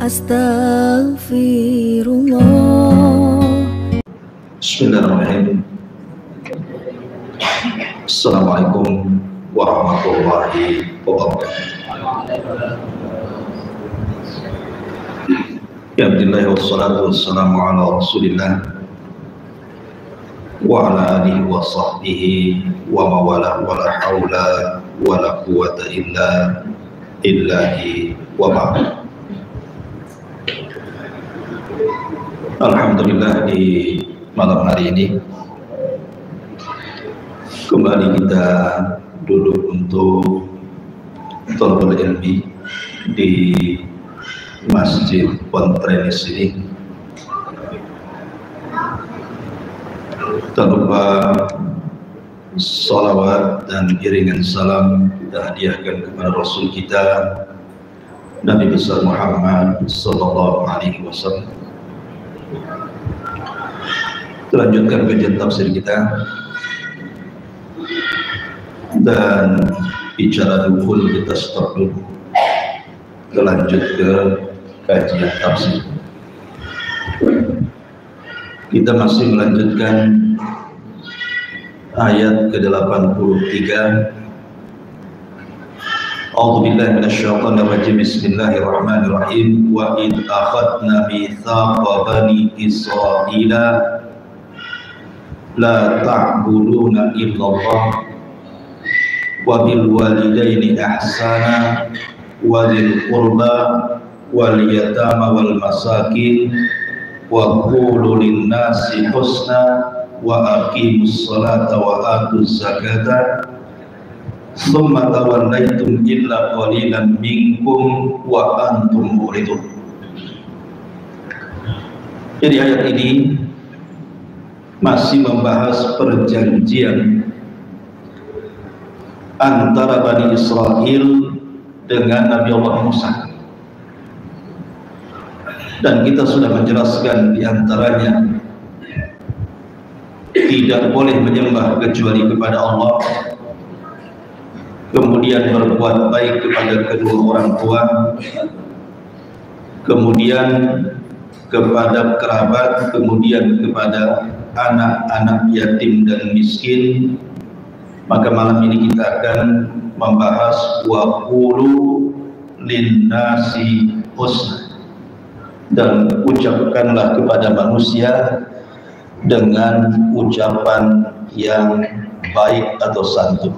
Astaghfirullah. Bismillahirrahmanirrahim. Assalamualaikum warahmatullahi wabarakatuh. Ya Alhamdulillah wassalatu wassalamu ala Rasulillah wa ala alihi wa sahbihi wa mawalah wa la hawla wa la quwwata illa billahi wa ba'd. Alhamdulillah, di malam hari ini kembali kita duduk untuk thalabul ilmi di Masjid Pontrenis ini. Tak lupa salawat dan iringan salam kita hadiahkan kepada Rasul kita Nabi besar Muhammad sallallahu alaihi wasallam. Lanjutkan kajian tafsir kita dan bicara dulu, kita stop dulu, kita lanjut ke kajian tafsir. Kita masih melanjutkan ayat ke-83. A'udzubillahi minasyaitonir rajim. Bismillahirrahmanirrahim. Wa id akhadna mitsaqa bani Israila la ta'buduna illallah wa bil walidaini ihsana wa dzil qurba wal yatama wal masakin wa qulu lin nasi husna wa aqimus salata wa atuz zakata thumma tawallaytum illa qalilan minkum wa antum muridun. Jadi ayat ini masih membahas perjanjian antara Bani Israel dengan Nabi Allah Musa, dan kita sudah menjelaskan diantaranya tidak boleh menyembah kecuali kepada Allah, kemudian berbuat baik kepada kedua orang tua, kemudian kepada kerabat, kemudian kepada anak-anak yatim dan miskin. Maka malam ini kita akan membahas wa qulu linnasi husna, dan ucapkanlah kepada manusia dengan ucapan yang baik atau santun.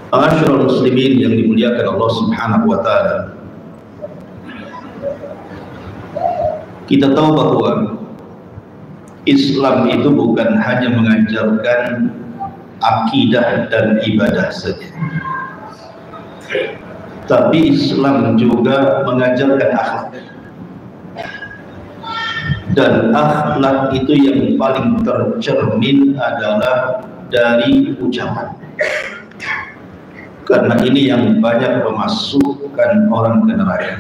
Ma'asyiral muslimin yang dimuliakan Allah Subhanahu wa taala, kita tahu bahwa Islam itu bukan hanya mengajarkan akidah dan ibadah saja, tapi Islam juga mengajarkan akhlak. Dan akhlak itu yang paling tercermin adalah dari ucapan, karena ini yang banyak memasukkan orang ke neraka.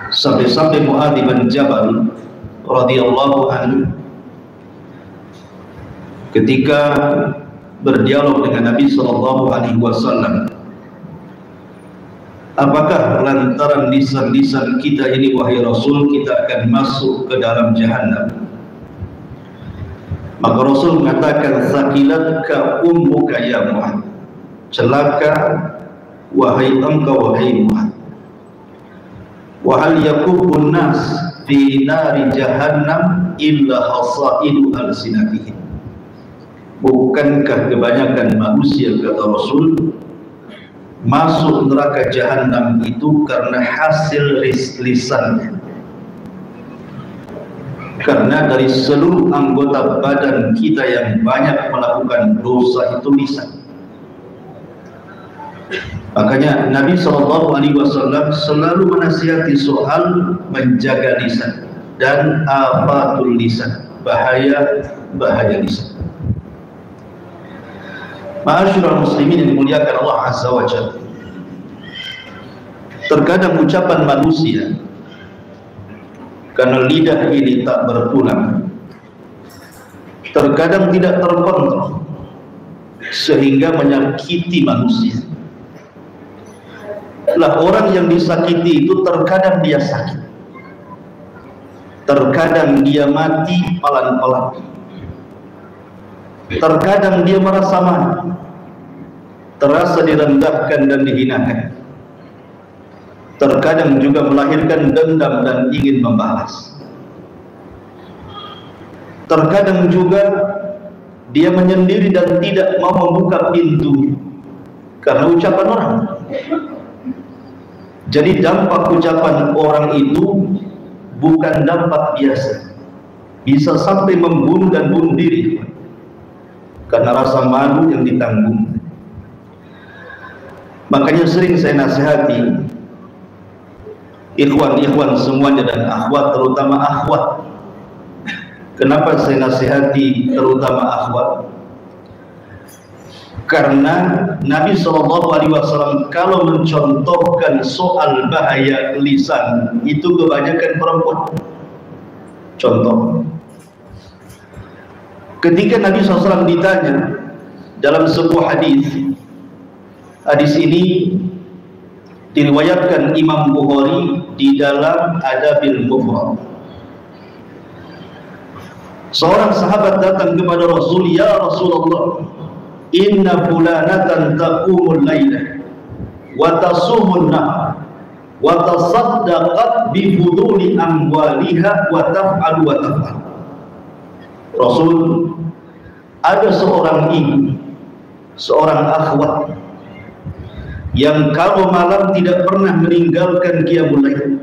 Sampai-sampai Mu'adz bin Jabal radhiyallahu anhu ketika berdialog dengan Nabi sallallahu alaihi wasallam, apakah lantaran lisan-lisan kita ini wahai Rasul kita akan masuk ke dalam jahannam? Maka Rasul mengatakan, sakilatka ummuka ya Mu'adz, celaka wahai engkau wahai Mu'adz. Wa hal yakubun nas fi nari jahannam illa hasaidu alsinatihim. Bukankah kebanyakan manusia, kata Rasul, masuk neraka jahannam itu karena hasil lisannya? Karena dari seluruh anggota badan kita yang banyak melakukan dosa itu lisan. Makanya Nabi SAW selalu menasihati soal menjaga lisan dan afatul lisan, bahaya lisan. Ma'asyiral muslimin yang dimuliakan Allah Azza wa Jalla, terkadang ucapan manusia karena lidah ini tak bertulang, terkadang tidak terkontrol sehingga menyakiti manusia. Lah orang yang disakiti itu terkadang dia sakit, terkadang dia mati pelan-pelan, terkadang dia merasa malu, terasa direndahkan dan dihinakan, terkadang juga melahirkan dendam dan ingin membalas, terkadang juga dia menyendiri dan tidak mau membuka pintu karena ucapan orang. Jadi dampak ucapan orang itu bukan dampak biasa, bisa sampai membunuh dan bunuh diri karena rasa malu yang ditanggung. Makanya sering saya nasihati ikhwan-ikhwan semuanya dan akhwat, terutama akhwat. Kenapa saya nasihati terutama akhwat? Karena Nabi SAW kalau mencontohkan soal bahaya lisan itu kebanyakan perempuan. Contoh, ketika Nabi SAW ditanya dalam sebuah hadis ini diriwayatkan Imam Bukhari di dalam Adabil Mufrad. Seorang sahabat datang kepada Rasul, "Ya Rasulullah, inna fulanatan taqumul lailah wa tasumun nahar wa tasaddaqat bi fuduli amwaliha wa taf'al wa taf'al." Rasul, ada seorang ibu, seorang akhwat yang kalau malam tidak pernah meninggalkan qiyamul lail,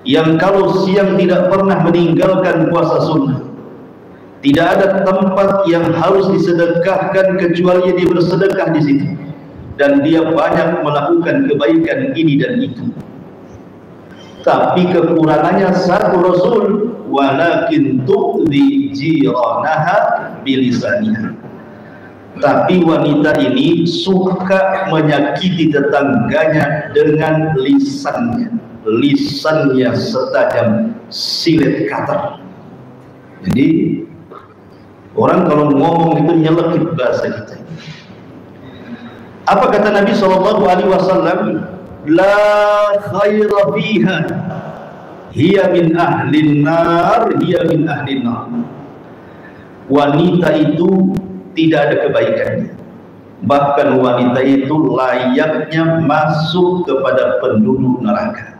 yang kalau siang tidak pernah meninggalkan puasa sunnah. Tidak ada tempat yang harus disedekahkan kecuali dia bersedekah di situ, dan dia banyak melakukan kebaikan ini dan itu. Tapi kekurangannya satu, Rasul, walakin tu'dhi jiranaha bilisaniha. Tapi wanita ini suka menyakiti tetangganya dengan lisannya. Lisannya setajam silet kater. Jadi orang kalau ngomong itu nyelekit bahasa kita. Apa kata Nabi SAW? La khaira fiha, hiya min ahlin nar, hiya min ahlin nar. Wanita itu tidak ada kebaikannya, bahkan wanita itu layaknya masuk kepada penduduk neraka.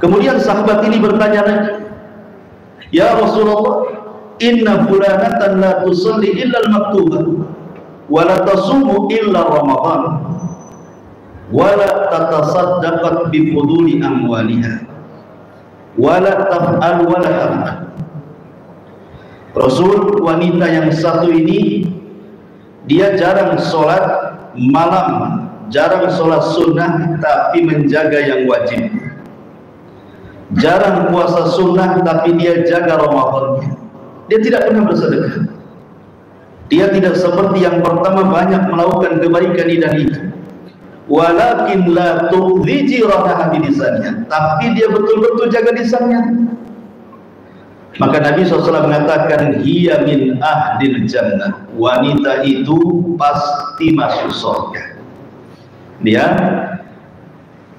Kemudian sahabat ini bertanya lagi, "Ya Rasulullah, inna fulanatan la tusalli illa al-maktubah wa la tasumu illa Ramadan wa la tatasaddaqat bi fuduli amwaliha wa la taf'al wa la taf'al." Rasul, wanita yang satu ini dia jarang sholat malam, jarang sholat sunnah tapi menjaga yang wajib, jarang puasa sunnah tapi dia jaga Ramadan. Dia tidak pernah bersedekah. Dia tidak seperti yang pertama banyak melakukan kebaikan ini dan itu. Walakin la tu'dhi jiranaha bilisannya, tapi dia betul-betul jaga lisannya. Maka Nabi SAW mengatakan, hiya min ahlil jannah. Wanita itu pasti masuk surga. Dia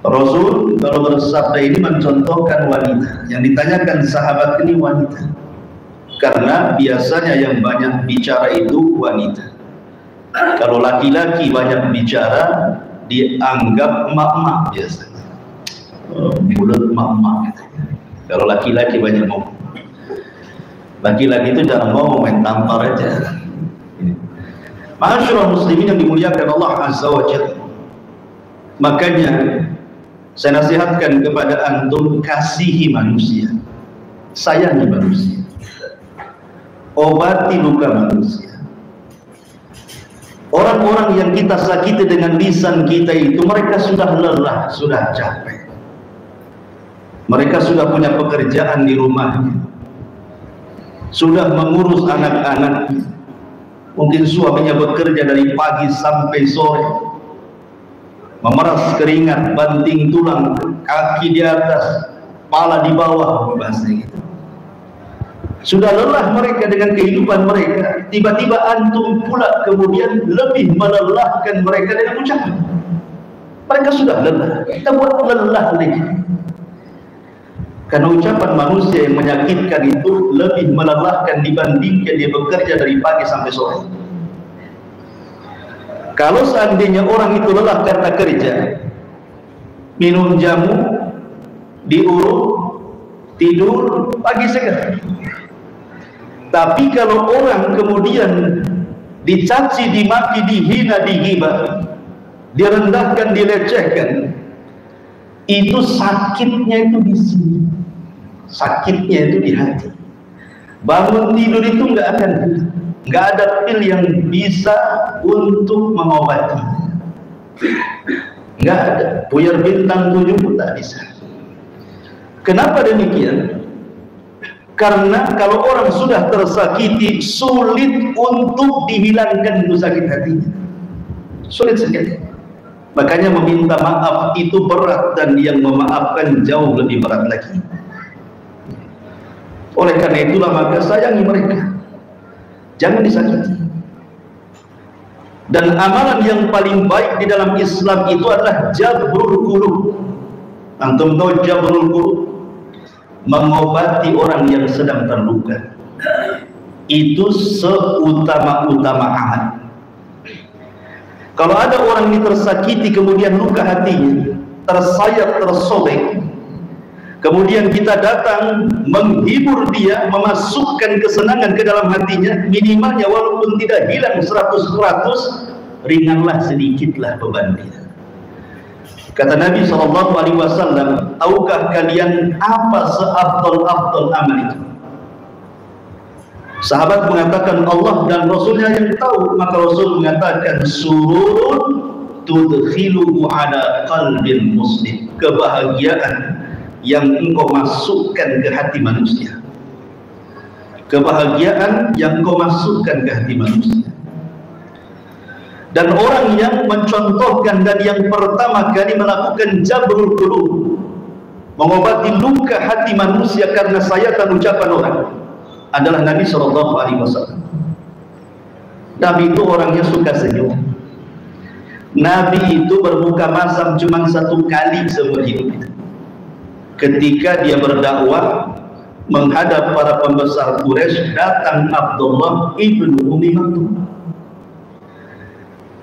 Rasul kalau bersabda ini mencontohkan wanita. Yang ditanyakan sahabat ini wanita, karena biasanya yang banyak bicara itu wanita. Kalau laki-laki banyak bicara dianggap mak-mak biasanya, mulut mak-mak katanya. Kalau laki-laki banyak ngomong, laki-laki itu jarang ngomong, main tampar aja. Ma'asyiral muslimin yang dimuliakan Allah Azza wa Jalla, makanya saya nasihatkan kepada antum, kasihi manusia, sayangi manusia, obati luka manusia. Orang-orang yang kita sakiti dengan lisan kita itu, mereka sudah lelah, sudah capek, mereka sudah punya pekerjaan di rumahnya, sudah mengurus anak-anak, mungkin suaminya bekerja dari pagi sampai sore, memeras keringat, banting tulang, kaki di atas, kepala di bawah, bahasanya gitu. Sudah lelah mereka dengan kehidupan mereka, tiba-tiba antum pula kemudian lebih melelahkan mereka dengan ucapan. Mereka sudah lelah, kita buat lelah lagi. Karena ucapan manusia yang menyakitkan itu lebih melelahkan dibandingkan dia bekerja dari pagi sampai sore. Kalau seandainya orang itu lelah karena kerja, minum jamu, diurut, tidur, pagi segar. Tapi kalau orang kemudian dicaci, dimaki, dihina, digibah, direndahkan, dilecehkan, itu sakitnya itu di sini, sakitnya itu di hati. Bangun tidur itu nggak ada pil yang bisa untuk mengobati, nggak ada. Puyar bintang 7 pun tak bisa. Kenapa demikian? Karena kalau orang sudah tersakiti, sulit untuk dihilangkan itu sakit hatinya, sulit sekali. Makanya meminta maaf itu berat, dan yang memaafkan jauh lebih berat lagi. Oleh karena itulah maka sayangi mereka, jangan disakiti. Dan amalan yang paling baik di dalam Islam itu adalah jabrul qulub. Antum tahu jabrul qulub? Mengobati orang yang sedang terluka. Itu seutama-utama amal. Kalau ada orang ini tersakiti, kemudian luka hatinya, tersayat, tersobek, kemudian kita datang menghibur dia, memasukkan kesenangan ke dalam hatinya, minimalnya walaupun tidak hilang 100%, ringanlah sedikitlah beban dia. Kata Nabi SAW, tahukah kalian apa seafdal-afdal amal itu? Sahabat mengatakan Allah dan Rasulnya yang tahu. Maka Rasul mengatakan, sururun tudkhiluhu ala qalbil muslim, kebahagiaan yang engkau masukkan ke hati manusia, kebahagiaan yang engkau masukkan ke hati manusia. Dan orang yang mencontohkan dan yang pertama kali melakukan jabrul qulub, mengobati luka hati manusia karena sayatan ucapan orang, adalah Nabi SAW. Nabi itu orangnya suka senyum. Nabi itu bermuka masam cuma 1 kali seumur hidup. Ketika dia berdakwah menghadap para pembesar Quraisy, datang Abdullah ibnu Ummi Maktum.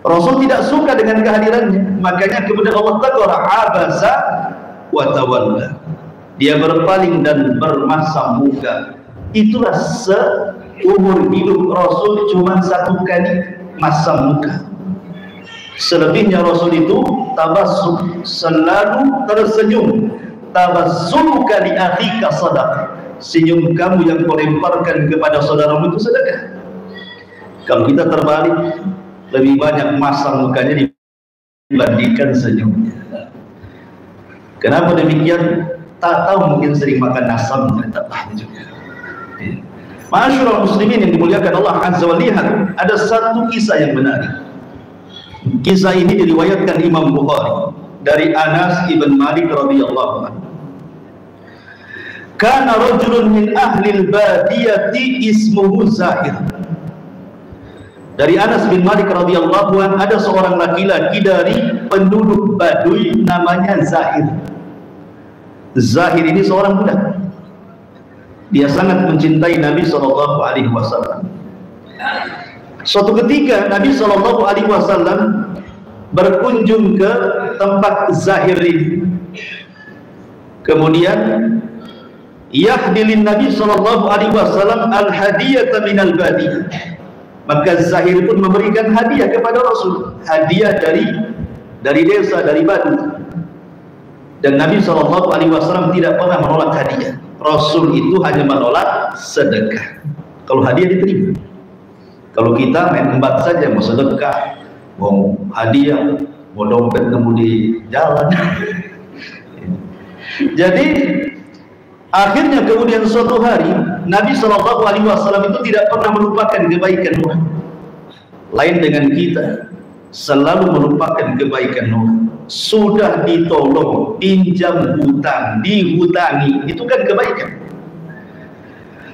Rasul tidak suka dengan kehadirannya, makanya kemudian Allah tegur, abasa wa tawalla. Dia berpaling dan bermasam muka. Itulah seumur hidup Rasul cuma 1 kali masam muka. Selebihnya Rasul itu tabassum, selalu tersenyum. Tabassumuka li akhika sadaqah. Senyum kamu yang kau lemparkan kepada saudaramu itu sedekah. Kalau kita terbalik, lebih banyak masam mukanya dibandingkan senyumnya. Kenapa demikian? Tak tahu, mungkin sering makan asam, tak tahu juga. Ma'asyiral muslimin yang dimuliakan Allah Azza wa Jalla, ada satu kisah yang menarik. Kisah ini diriwayatkan Imam Bukhari dari Anas ibn Malik radhiyallahu anhu. Kana rajulun min ahli al-badiyati ismuhu Zahir. Dari Anas bin Malik radhiyallahu anhu, ada seorang laki-laki dari penduduk Baduy namanya Zahir. Zahir ini seorang budak. Dia sangat mencintai Nabi SAW. Suatu ketika Nabi SAW berkunjung ke tempat Zahir ini. Kemudian yahdilin Nabi SAW al-hadiyata minal badiyah. Maka Zahir pun memberikan hadiah kepada Rasul, hadiah dari desa, dari Badu. Dan Nabi SAW tidak pernah menolak hadiah. Rasul itu hanya menolak sedekah. Kalau hadiah diterima. Kalau kita main embat saja, mau sedekah, mau hadiah, mau dompet nemu di jalan. Jadi akhirnya kemudian suatu hari Nabi SAW itu tidak pernah melupakan kebaikan orang. Lain dengan kita, selalu melupakan kebaikan orang. Sudah ditolong, pinjam hutang, dihutangi, itu kan kebaikan.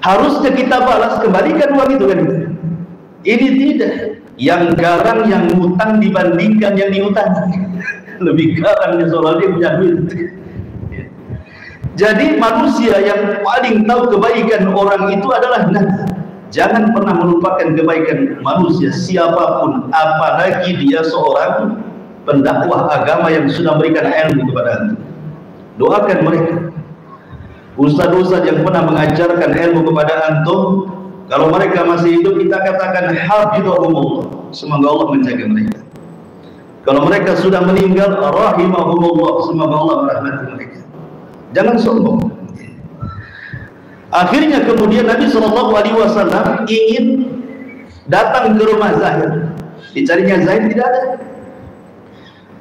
Harusnya kita balas, kembalikan uang itu kan. Ini tidak. Yang garang, yang hutang dibandingkan yang dihutangi. lebih garangnya soal dia punya duit. Jadi manusia yang paling tahu kebaikan orang itu adalah Nabi. Jangan pernah melupakan kebaikan manusia siapapun, apalagi dia seorang pendakwah agama yang sudah memberikan ilmu kepada antum. Doakan mereka. Ustaz-ustaz yang pernah mengajarkan ilmu kepada antum, kalau mereka masih hidup kita katakan hafizahumullah, semoga Allah menjaga mereka. Kalau mereka sudah meninggal, rahimahumullah, semoga Allah merahmati mereka. Jangan sombong. Akhirnya kemudian Nabi SAW ingin datang ke rumah Zahir. Dicarinya Zahir tidak ada.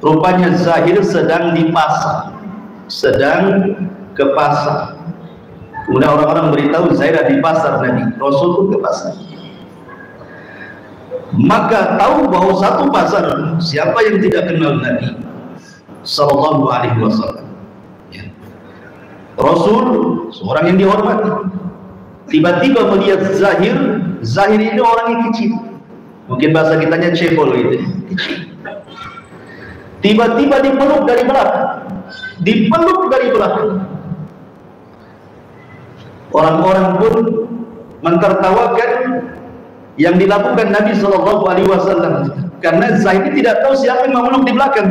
Rupanya Zahir sedang di pasar, sedang ke pasar. Kemudian orang-orang beritahu Zahir ada di pasar. Nabi Rasul pun ke pasar. Maka tahu bahwa satu pasar, siapa yang tidak kenal Nabi SAW? Rasul seorang yang dihormati, tiba-tiba melihat Zahir. Zahir ini orang yang kecil, mungkin bahasa kitanya cebol gitu, kecil. Tiba-tiba dipeluk dari belakang, orang-orang pun mentertawakan yang dilakukan Nabi SAW, karena Zahir tidak tahu siapa yang memeluk di belakang.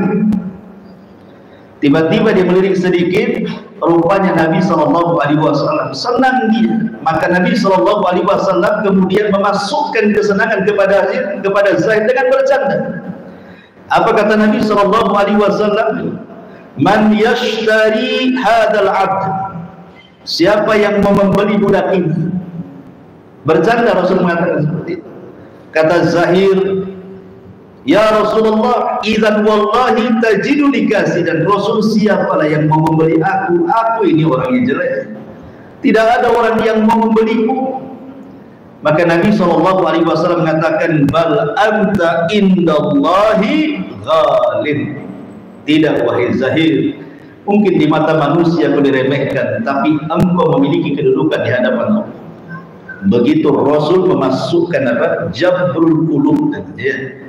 Tiba-tiba dia melirik sedikit, rupanya Nabi SAW. Senang dia. Maka Nabi SAW kemudian memasukkan kesenangan kepada Zaid dengan bercanda. Apa kata Nabi SAW? Man yashtari hadal abd, siapa yang mau membeli budak ini? Bercanda Rasul mengatakan seperti itu. Kata Zahir, ya Rasulullah, idzan wallahi tajidu likasi, dan Rasul siapalah yang mau membeli aku? Aku ini orang yang jelek, tidak ada orang yang mau membeliku. Maka Nabi SAW mengatakan, bal anta indallahi ghalin. Tidak wahai Zahir, mungkin di mata manusia kau diremehkan, tapi engkau memiliki kedudukan di hadapan Allah. Begitu Rasul memasukkan apa? Jabrul qulub, ya.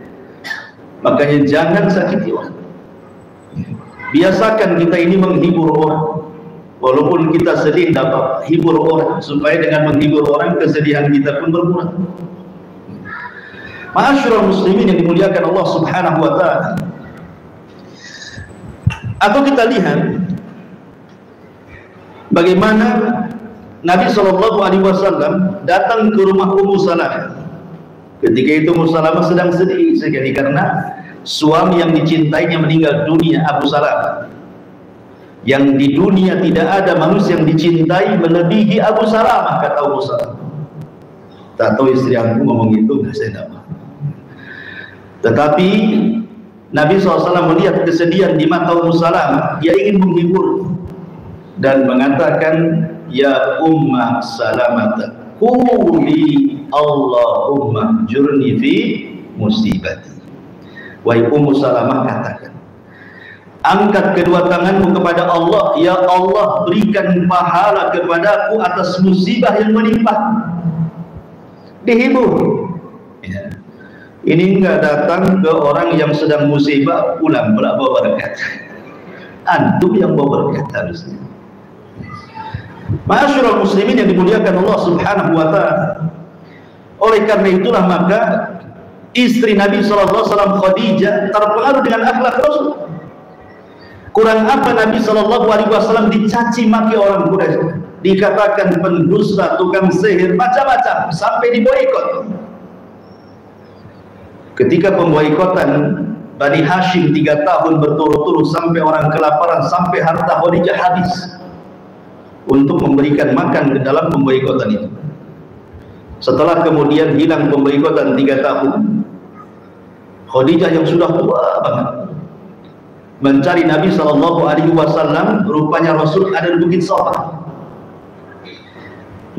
Makanya jangan sakiti orang. Biasakan kita ini menghibur orang. Walaupun kita sedih, dapat hibur orang, supaya dengan menghibur orang kesedihan kita pun berkurang. Ma'asyiral muslimin yang dimuliakan Allah Subhanahu wa ta'ala. Atau kita lihat bagaimana Nabi SAW datang ke rumah Ummu Salamah. Ketika itu Ummu Salamah sedang sedih sekali karena suami yang dicintainya meninggal dunia, Abu Salamah. Yang di dunia tidak ada manusia yang dicintai melebihi Abu Salamah, kata Ummu Salamah. Tak tahu istri aku ngomong itu, saya tidak tahu. Tetapi Nabi SAW melihat kesedihan di mata Ummu Salamah, dia ingin menghibur dan mengatakan, ya Umma Salamah, quli Allahumma jurni fi musibati. Wahai Ummu Salamah, katakan, angkat kedua tanganmu kepada Allah, ya Allah, berikan pahala kepadaku atas musibah yang menimpa. Dihibur. Ya. Ini enggak datang ke orang yang sedang musibah pulang pula bawa berkat. Antum yang bawa berkat harusnya. Ma'asyiral muslimin yang dimuliakan Allah Subhanahu wa ta'ala. Oleh karena itulah maka istri Nabi SAW Khadijah terpengaruh dengan akhlak Rasul. Kurang apa Nabi SAW dicaci maki orang Quraisy, dikatakan pendusta, tukang sihir, macam-macam, sampai diboikot. Ketika pemboikotan Bani Hashim 3 tahun berturut-turut sampai orang kelaparan, sampai harta Khadijah habis untuk memberikan makan ke dalam pemboikotan itu. Setelah kemudian hilang pemboikotan 3 tahun, Khadijah yang sudah tua banget mencari Nabi SAW. Rupanya Rasul ada di Bukit Safa.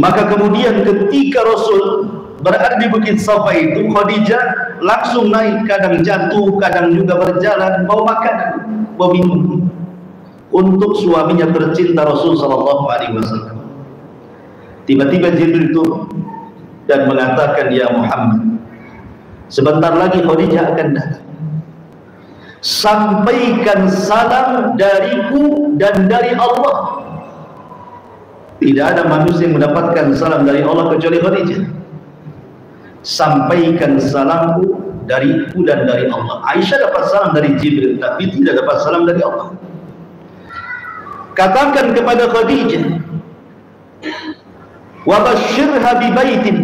Maka kemudian ketika Rasul berada di Bukit Safa itu, Khadijah langsung naik, kadang jatuh, kadang juga berjalan, bawa makanan, bawa minum untuk suaminya tercinta Rasul SAW. Tiba-tiba Jibril turun dan mengatakan, ya Muhammad, sebentar lagi Khadijah akan datang. sampaikan salam dariku dan dari Allah. Tidak ada manusia yang mendapatkan salam dari Allah kecuali Khadijah. Sampaikan salamku dariku dan dari Allah. Aisyah dapat salam dari Jibril, tapi tidak dapat salam dari Allah. Katakan kepada Khadijah, wa basyirha bi baitin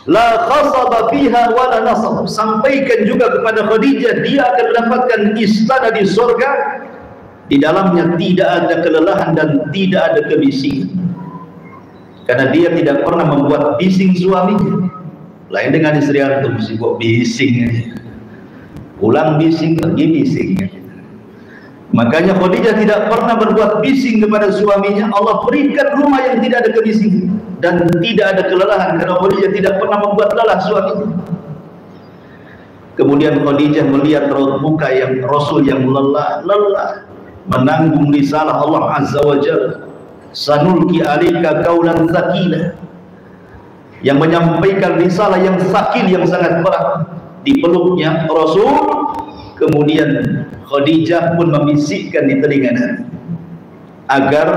la khasaba fiha wa la nasab. Sampaikan juga kepada Khadijah, dia akan mendapatkan istana di surga, di dalamnya tidak ada kelelahan dan tidak ada kebisingan, karena dia tidak pernah membuat bising suaminya. Lain dengan istri antum, sibuk bising, pulang bising, pergi bising. Makanya Khadijah tidak pernah berbuat bising kepada suaminya. Allah berikan rumah yang tidak ada kebisingan dan tidak ada kelelahan, karena Khadijah tidak pernah membuat lelah suaminya. Kemudian Khadijah melihat raut muka yang Rasul yang lelah menanggung risalah Allah Azza wa Jalla. Sanulki alika qaulan tsaqila, yang menyampaikan risalah yang sakil, yang sangat berat. Dipeluknya Rasul, kemudian Khadijah pun membisikkan di telinga Nabi agar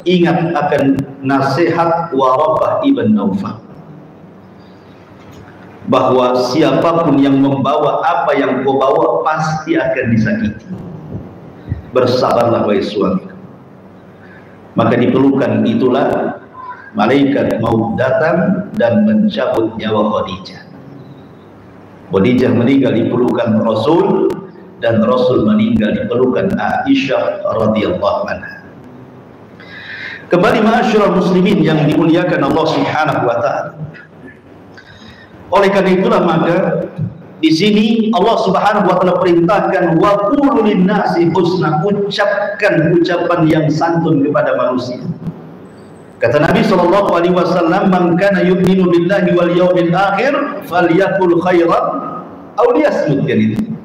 ingat akan nasihat Waraqah ibn Naufal, bahwa siapapun yang membawa apa yang kau bawa pasti akan disakiti. Bersabarlah wahai suami. Maka diperlukan itulah malaikat maut datang dan mencabut nyawa Khadijah. Khadijah meninggal di pelukan Rasul, dan Rasul meninggal di pelukan Aisyah radhiyallahu anha. Kembali ma'asyiral muslimin yang dimuliakan Allah Subhanahu wa taala. Oleh karena itulah maka di sini Allah Subhanahu wa taala perintahkan wa qulu lin-nasi husna, ucapkan ucapan yang santun kepada manusia. Kata Nabi sallallahu alaihi wasallam, "Man kana yu'minu billahi wal yawmil akhir falyaqul khairan aw liyasmut." Itu.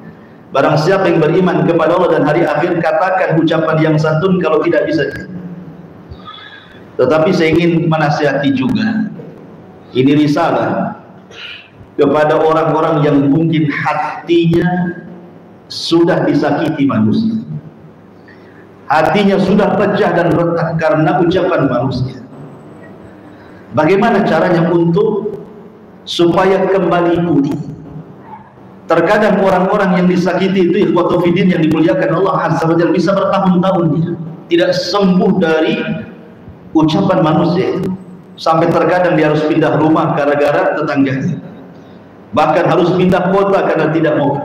Barang siapa yang beriman kepada Allah dan hari akhir, katakan ucapan yang santun, kalau tidak bisa. Tetapi saya ingin menasihati juga, ini risalah kepada orang-orang yang mungkin hatinya sudah disakiti manusia, hatinya sudah pecah dan retak karena ucapan manusia. Bagaimana caranya untuk supaya kembali pulih? Terkadang orang-orang yang disakiti itu, ikhwatu fiddin yang dimuliakan Allah Azza wa Jalla, bisa bertahun-tahun dia tidak sembuh dari ucapan manusia itu, sampai terkadang dia harus pindah rumah gara-gara tetangganya, bahkan harus pindah kota karena tidak mau,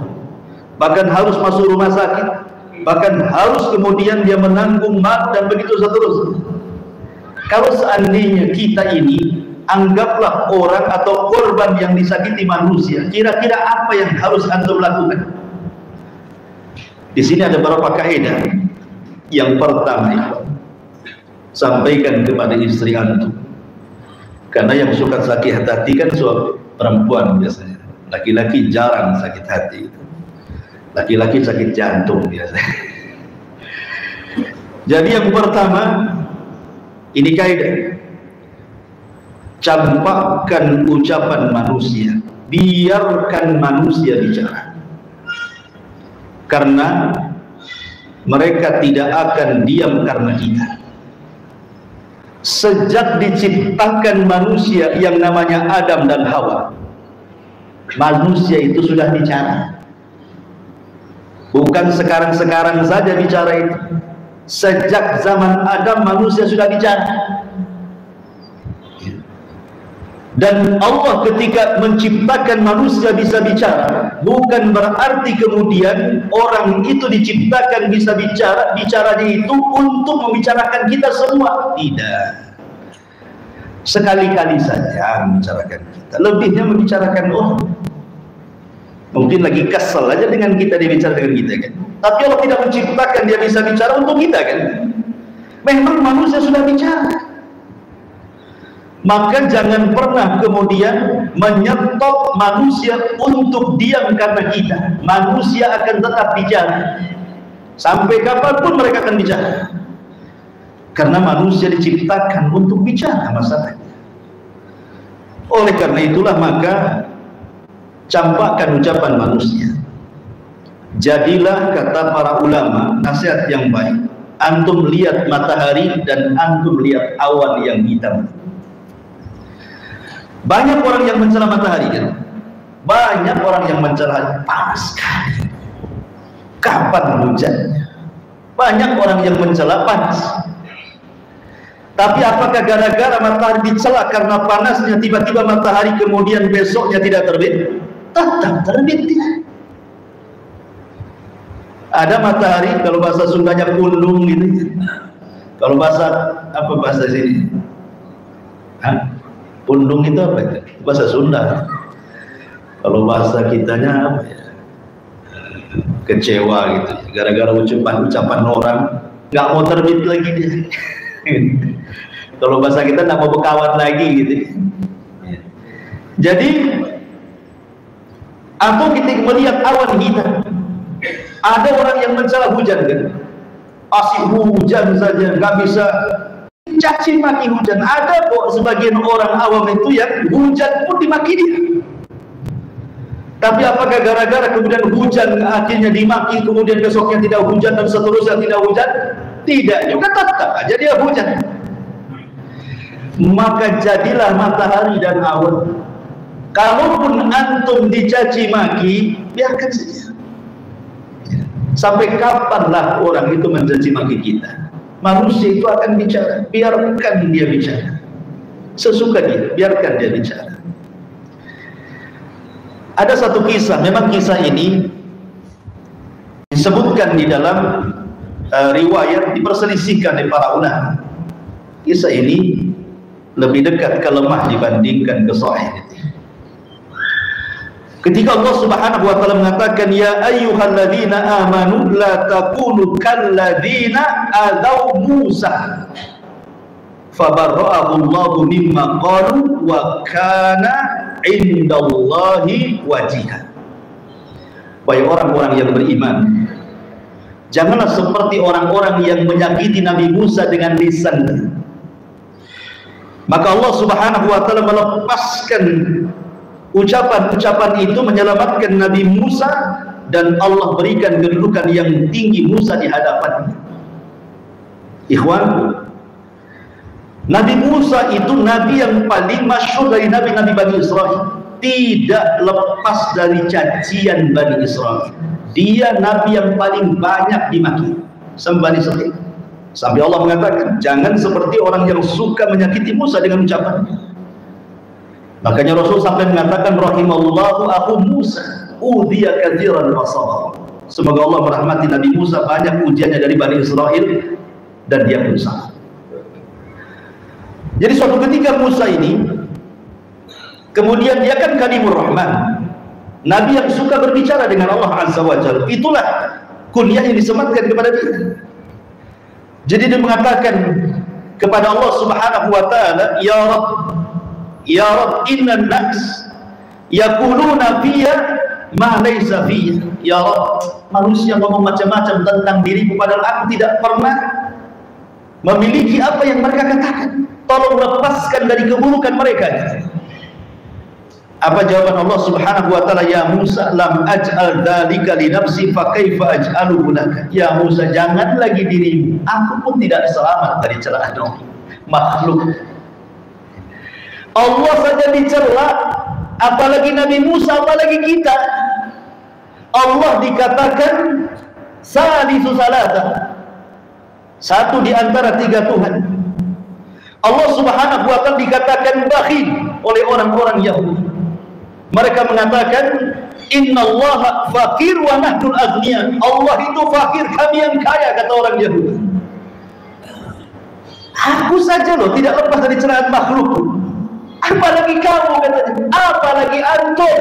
bahkan harus masuk rumah sakit, bahkan harus kemudian dia menanggung mat, dan begitu seterusnya. Kalau seandainya kita ini anggaplah orang atau korban yang disakiti manusia, kira-kira apa yang harus antum lakukan? Di sini ada beberapa kaidah. Yang pertama, sampaikan kepada istri antum, karena yang suka sakit hati kan suami perempuan biasanya. Laki-laki jarang sakit hati, laki-laki sakit jantung biasanya. Jadi yang pertama, ini kaidah, campakkan ucapan manusia, biarkan manusia bicara, karena mereka tidak akan diam karena kita. Sejak diciptakan manusia yang namanya Adam dan Hawa, manusia itu sudah bicara. Bukan sekarang-sekarang saja bicara itu. Sejak zaman Adam manusia sudah bicara. Dan Allah ketika menciptakan manusia bisa bicara, bukan berarti kemudian orang itu diciptakan bisa bicara. Bicaranya itu untuk membicarakan kita semua. Tidak. Sekali-kali saja membicarakan kita, lebihnya membicarakan orang. Mungkin lagi kesel aja dengan kita, dia bicara dengan kita kan. Tapi Allah tidak menciptakan dia bisa bicara untuk kita kan. Memang manusia sudah bicara. Maka jangan pernah kemudian menyetop manusia untuk diam karena kita. Manusia akan tetap bicara sampai kapanpun mereka akan bicara, karena manusia diciptakan untuk bicara masalahnya. Oleh karena itulah maka campakkan ucapan manusia, Jadilah, kata para ulama, nasihat yang baik, antum lihat matahari dan antum lihat awan yang hitam. Banyak orang yang mencela matahari kan? Banyak orang yang mencela panas sekali. Kapan hujannya? Banyak orang yang mencela panas. Tapi apakah gara-gara matahari dicela karena panasnya tiba-tiba matahari kemudian besoknya tidak terbit? Tetap terbit dia. Ada matahari, kalau bahasa Sundanya kundung gitu. Kalau bahasa apa bahasa sini? Hah? Kundung itu apa itu? Bahasa Sunda. Kalau bahasa kitanya apa ya? Kecewa gitu. Gara-gara ucapan orang nggak mau terbit lagi dia. Kalau bahasa kita nggak mau berkawan lagi gitu. Jadi atau kita melihat awan hitam. Ada orang yang mencela hujan kan? Asik hujan saja, nggak bisa caci maki hujan. Ada kok sebagian orang awam itu yang hujan pun dimaki dia. Tapi apakah gara-gara kemudian hujan akhirnya dimaki, kemudian besoknya tidak hujan dan seterusnya tidak hujan? Tidak, juga tetap aja dia hujan. Maka jadilah matahari dan awan. Kalaupun antum dicaci maki, biarkan saja. Sampai kapanlah orang itu mencaci maki kita? Manusia itu akan bicara, biarkan dia bicara. Sesuka dia, biarkan dia bicara. Ada satu kisah, memang kisah ini disebutkan di dalam riwayat, diperselisihkan oleh para ulama. Kisah ini lebih dekat ke lemah dibandingkan ke sahih. Ketika Allah Subhanahu wa taala mengatakan, ya ayyuhalladzina amanu la takunu kalladzina adaw Musa fabarra'ahu Allahu mimma qalu wa kana indallahi wajiha. Wahai orang-orang yang beriman, janganlah seperti orang-orang yang menyakiti Nabi Musa dengan lisannya. Maka Allah Subhanahu wa taala melepaskan ucapan-ucapan itu, menyelamatkan Nabi Musa, dan Allah berikan kedudukan yang tinggi Musa di hadapannya. Ikhwan, Nabi Musa itu nabi yang paling masyhur dari nabi-nabi Bani Israel. Tidak lepas dari cacian Bani Israel. Dia nabi yang paling banyak dimaki sama Bani Israel. Sampai Allah mengatakan, jangan seperti orang yang suka menyakiti Musa dengan ucapannya. Makanya Rasul sampai mengatakan, rahimallahu aku Musa udhiya katsiran wa sabar. Semoga Allah merahmati Nabi Musa, banyak ujiannya dari Bani Israel dan dia pun sabar. Jadi suatu ketika Musa ini, kemudian dia kan kalimur rahman, nabi yang suka berbicara dengan Allah Azza wa Jalla. Itulah kunyah yang disematkan kepada dia. Jadi dia mengatakan kepada Allah Subhanahu wa taala, ya Rabb, innan nas yaquluna fiyya ma laysa fiyya. Ya Rabb, manusia ngomong macam-macam tentang diriku padahal aku tidak pernah memiliki apa yang mereka katakan. Tolong lepaskan dari keburukan mereka. Apa jawaban Allah Subhanahu wa taala? Ya Musa, lam aj'al dzalika li nafsi fa kaifa aj'aluhu laka. Ya Musa, jangan lagi dirimu, aku pun tidak selamat dari celaan makhluk. Allah saja dicela, apalagi Nabi Musa, apalagi kita. Allah dikatakan salisu salasa, satu di antara tiga Tuhan. Allah Subhanahu wa taala dikatakan bakhil oleh orang-orang Yahudi. Mereka mengatakan, innallaha fakir wa nahnul aghniya. Allah itu fakir, kami yang kaya, kata orang Yahudi. Aku saja loh tidak lepas dari celaan makhluk, apalagi kamu, katanya, apalagi antum.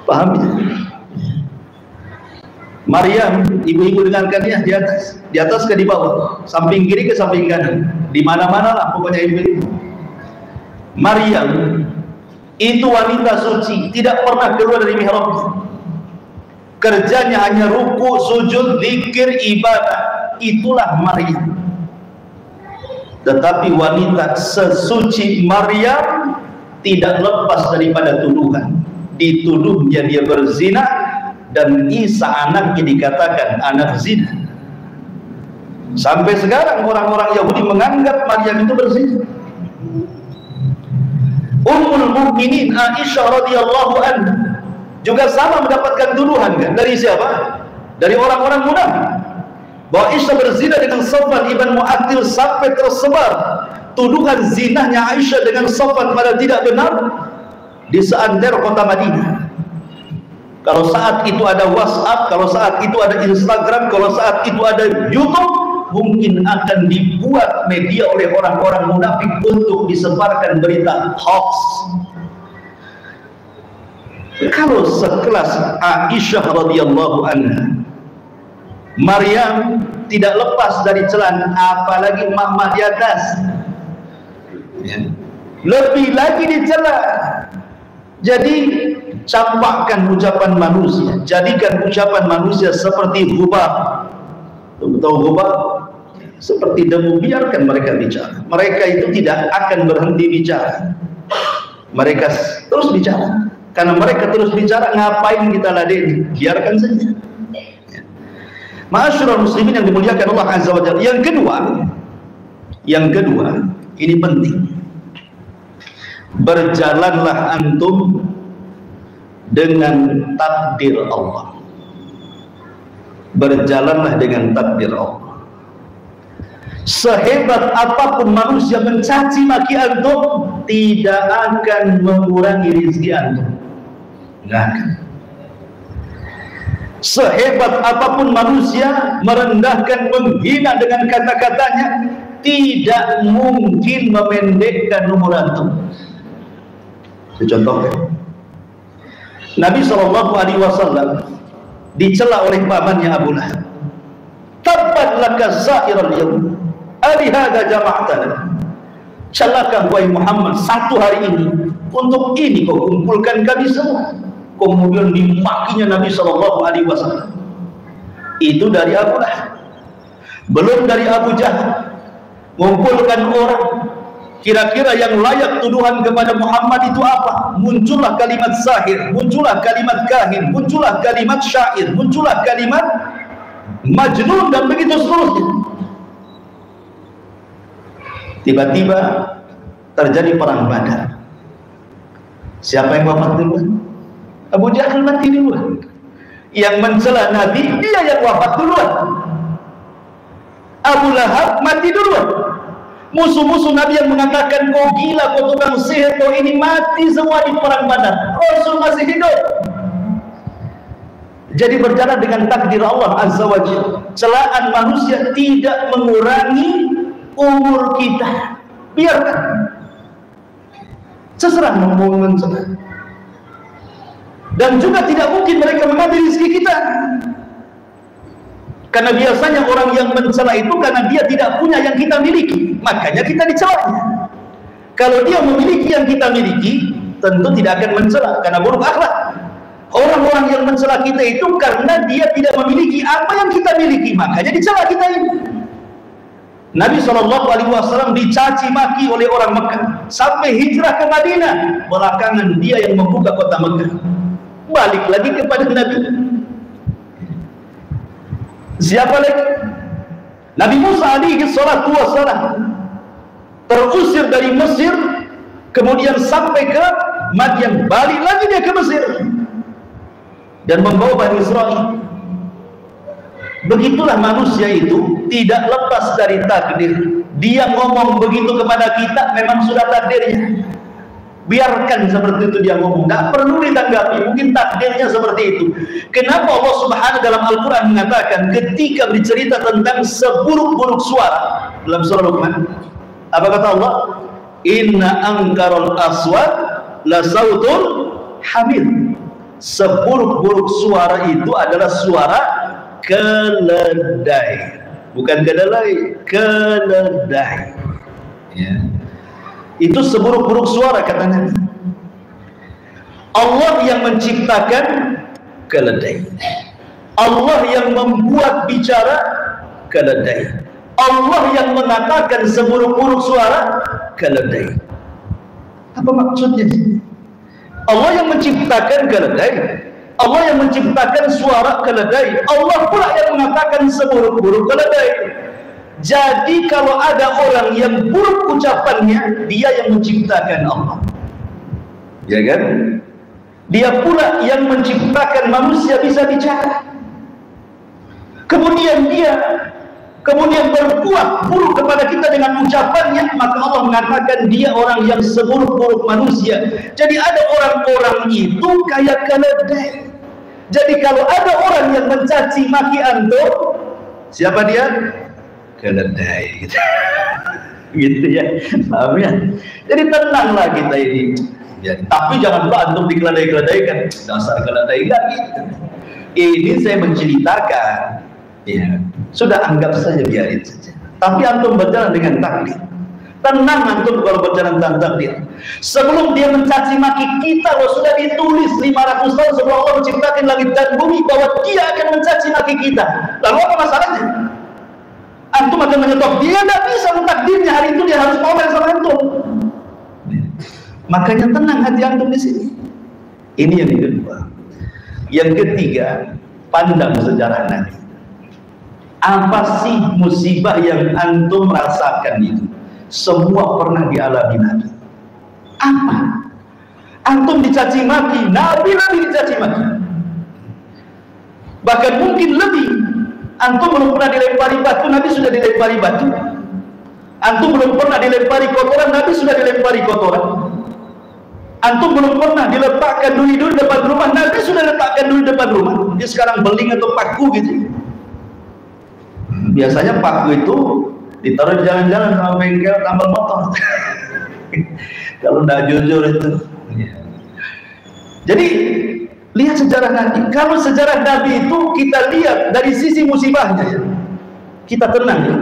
Paham ya? Maryam, ibu-ibu dengarkan ya, di atas ke di bawah, samping kiri ke samping kanan, di mana-mana lah pokoknya ibu-ibu. Maryam itu wanita suci, tidak pernah keluar dari mihrab. Kerjanya hanya ruku, sujud, zikir, ibadah. Itulah Maryam. Tetapi wanita sesuci Maryam tidak lepas daripada tuduhan. dituduhnya dia berzina, dan Isa anaknya dikatakan anak zina. Sampai sekarang orang-orang Yahudi menganggap Maryam itu berzina. Ummul Mukminin Aisyah radhiyallahu anha juga sama mendapatkan tuduhan kan? Dari siapa? Dari orang-orang munafik, bahwa Aisyah berzina dengan Safwan ibn Mu'attil, sampai tersebar tuduhan zinahnya Aisyah dengan Safwan pada tidak benar di seantero kota Madinah. Kalau saat itu ada WhatsApp, kalau saat itu ada Instagram, kalau saat itu ada YouTube, mungkin akan dibuat media oleh orang-orang munafik untuk disebarkan berita hoax. Kalau sekelas Aisyah radhiyallahu anha, Maryam tidak lepas dari celana, apalagi mama di atas, lebih lagi dicela. Jadi campakkan ucapan manusia, jadikan ucapan manusia seperti ghubar. Tahu ghubar? Seperti debu, biarkan mereka bicara. Mereka itu tidak akan berhenti bicara. Mereka terus bicara. Karena mereka terus bicara, ngapain kita ladeni? Biarkan saja. Ma'asyiral muslimin yang dimuliakan Allah Azza wa Jalla. Yang kedua, ini penting. Berjalanlah antum dengan takdir Allah. Berjalanlah dengan takdir Allah. Sehebat apapun manusia mencaci maki antum, tidak akan mengurangi rezeki antum. Tidak akan. Sehebat apapun manusia merendahkan, menghina dengan kata-katanya, tidak mungkin memendekkan umur antum. Contohnya, Nabi SAW dicela oleh pamannya Abu Lahab. Tabbat laka sa'iral yawm, alihada jama'tana. Celaka wahai Muhammad, satu hari ini, untuk ini kau kumpulkan kami semua. Kemudian dimakinya Nabi SAW. Itu dari Abu Lahab. Belum dari Abu Jahal. Mengumpulkan orang, kira-kira yang layak tuduhan kepada Muhammad itu apa? Muncullah kalimat sahir, muncullah kalimat kahin, muncullah kalimat syair, muncullah kalimat majnun, dan begitu seterusnya. Tiba-tiba terjadi perang Badar. Siapa yang wafat duluan? Abu Jahal mati duluan. Yang mencela Nabi, dia yang wafat duluan. Abu Lahab mati duluan. Musuh-musuh Nabi yang mengatakan kau gila, kau tukang sihir, kau ini, mati semua di perang Badar. Rasul masih hidup. Jadi berjalan dengan takdir Allah Azza wa Jalla. Celaan manusia tidak mengurangi umur kita. Biarkan. Seserah mau mencela. Dan juga tidak mungkin mereka mengambil rezeki kita. Karena biasanya orang yang mencela itu karena dia tidak punya yang kita miliki, makanya kita dicelanya. Kalau dia memiliki yang kita miliki, tentu tidak akan mencela karena buruk akhlak. Orang-orang yang mencela kita itu karena dia tidak memiliki apa yang kita miliki, makanya dicela kita ini. Nabi SAW dicaci maki oleh orang Mekah sampai hijrah ke Madinah. Belakangan dia yang membuka kota Mekah. Balik lagi kepada Nabi. Siapa lagi? Nabi Musa alaihi salatu wassalam terusir dari Mesir, kemudian sampai ke Madian, balik lagi dia ke Mesir dan membawa Bani Israel. Begitulah manusia itu, tidak lepas dari takdir. Dia ngomong begitu kepada kita, memang sudah takdirnya. Biarkan seperti itu dia ngomong, tidak perlu ditanggapi, mungkin takdirnya seperti itu. Kenapa Allah Subhanahu dalam Al-Quran mengatakan ketika bercerita tentang seburuk-buruk suara dalam surah Luqman, apa kata Allah? Inna angkarul aswat la sautul hamid. Seburuk-buruk suara itu adalah suara keledai, bukan kedelai, keledai. Ya. Itu seburuk-buruk suara katanya. Allah yang menciptakan keledai, Allah yang membuat bicara keledai, Allah yang mengatakan seburuk-buruk suara keledai. Apa maksudnya? Allah yang menciptakan keledai, Allah yang menciptakan suara keledai, Allah pula yang mengatakan seburuk-buruk keledai. Jadi kalau ada orang yang buruk ucapannya, dia yang menciptakan Allah, ya kan? Dia pula yang menciptakan manusia bisa bicara. Kemudian berbuat buruk kepada kita dengan ucapannya, maka Allah mengatakan dia orang yang seburuk-buruk manusia. Jadi ada orang-orang itu kayak keledai. Jadi kalau ada orang yang mencaci maki antum, siapa dia? Keledai gitu. Gitu ya, paham ya? Jadi tenanglah kita ini ya, tapi jangan lupa antum dikeledai-keledaikan, dasar keledai gak gitu. Ini saya menceritakan ya, sudah anggap saja, biarin saja. Tapi antum berjalan dengan takdir. Tenang antum kalau berjalan dengan takdir. Sebelum dia mencaci maki kita, loh, sudah ditulis 500 tahun sebelum Allah menciptakan langit dan bumi bahwa dia akan mencaci maki kita. Lalu apa masalahnya? Antum akan menyetop, dia tidak bisa mentakdirnya hari itu dia harus ngomel sama antum. Makanya tenang hati antum di sini. Ini yang kedua. Yang ketiga, pandang sejarah Nabi. Apa sih musibah yang antum rasakan itu? Semua pernah dialami Nabi. Apa? Antum dicaci maki, Nabi dicaci maki. Bahkan mungkin lebih. Antum belum pernah dilempari batu, Nabi sudah dilempari batu. Antum belum pernah dilempari kotoran, Nabi sudah dilempari kotoran. Antum belum pernah diletakkan duri-duri depan rumah, Nabi sudah letakkan duri depan rumah. Dia sekarang beling atau paku gitu. Biasanya paku itu ditaruh di jalan-jalan sama bengkel tambal motor. Kalau tidak jujur itu. Jadi lihat sejarah Nabi. Kalau sejarah Nabi itu kita lihat dari sisi musibahnya ya, kita tenang ya.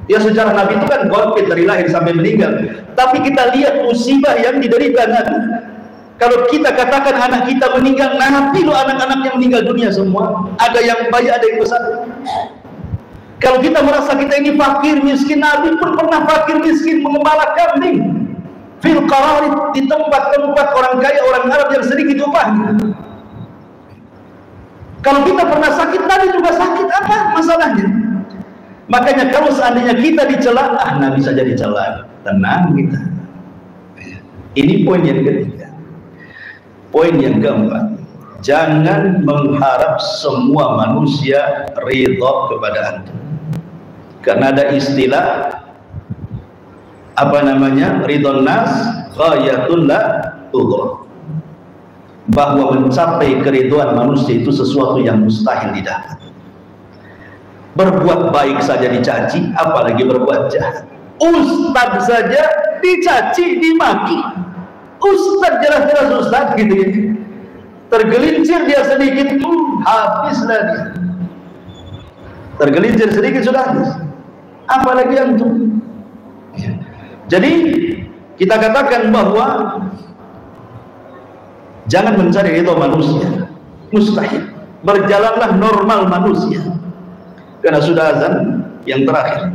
Ya sejarah Nabi itu kan konflik dari lahir sampai meninggal. Tapi kita lihat musibah yang diderita Nabi. Kalau kita katakan anak kita meninggal, Nabi loh anak-anaknya meninggal dunia semua. Ada yang bayi, ada yang besar. Kalau kita merasa kita ini fakir miskin, Nabi pun pernah fakir miskin mengembala kambing fil qararit, di tempat-tempat orang kaya, orang Arab yang sedikit upahnya. Kalau kita pernah sakit, Nabi juga sakit. Apa masalahnya? Makanya kalau seandainya kita dicela, Nabi saja dicela, tenang kita. Ini poin yang ketiga. Poin yang keempat, jangan mengharap semua manusia ridha kepada antum. Karena ada istilah apa namanya, ridhon nas ghayatun la tudhar, bahwa mencapai keriduan manusia itu sesuatu yang mustahil didapat. Berbuat baik saja dicaci, apalagi berbuat jahat. Ustadz saja dicaci, dimaki. Ustadz jelas-jelas ustadz gitu ya, tergelincir dia sedikit, habislah dia. Tergelincir sedikit sudah habis, apalagi antum. Jadi kita katakan bahwa jangan mencari ridho manusia, mustahil. Berjalanlah normal manusia. Karena sudah azan yang terakhir.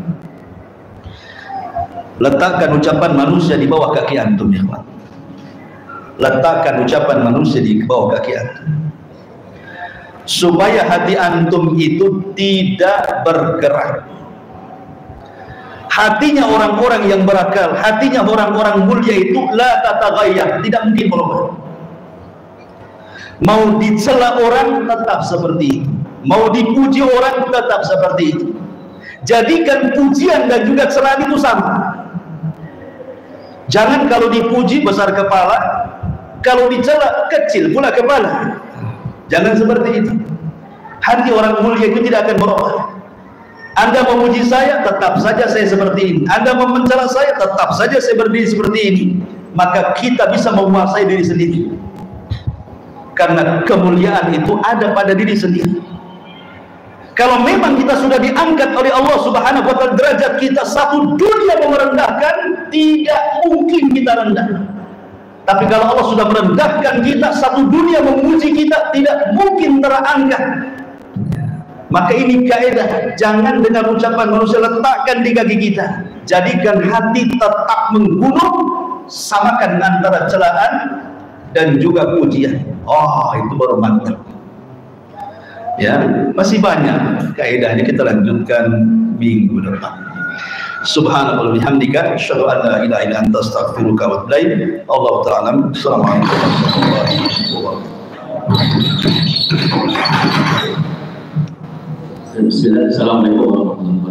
Letakkan ucapan manusia di bawah kaki antum ya kawan. Letakkan ucapan manusia di bawah kaki antum, supaya hati antum itu tidak bergerak. Hatinya orang-orang yang berakal, hatinya orang-orang mulia itu la tataghayyar, tidak mungkin berubah. Mau dicela orang tetap seperti itu, mau dipuji orang tetap seperti itu. Jadikan pujian dan juga celaan itu sama. Jangan kalau dipuji besar kepala, kalau dicela kecil pula kepala. Jangan seperti itu. Hati orang mulia itu tidak akan berubah. Anda memuji saya, tetap saja saya seperti ini. Anda mencela saya, tetap saja saya berdiri seperti ini. Maka kita bisa menguasai diri sendiri. Karena kemuliaan itu ada pada diri sendiri. Kalau memang kita sudah diangkat oleh Allah Subhanahu wa Ta'ala, derajat kita satu dunia merendahkan, tidak mungkin kita rendah. Tapi kalau Allah sudah merendahkan kita, satu dunia memuji kita, tidak mungkin terangkat. Maka ini kaidah, jangan dengan ucapan manusia letakkan di kaki kita. Jadikan hati tetap menggunung, samakan antara celaan dan juga pujian. Oh, itu baru mantap. Ya, masih banyak kaidahnya, kita lanjutkan minggu depan. Subhanallah bihamdika asyhadu an la ilaha illa anta astaghfiruka wa atubu ilaik. Allahu ta'ala. Assalamualaikum warahmatullahi wabarakatuh. Assalamualaikum warahmatullahi wabarakatuh.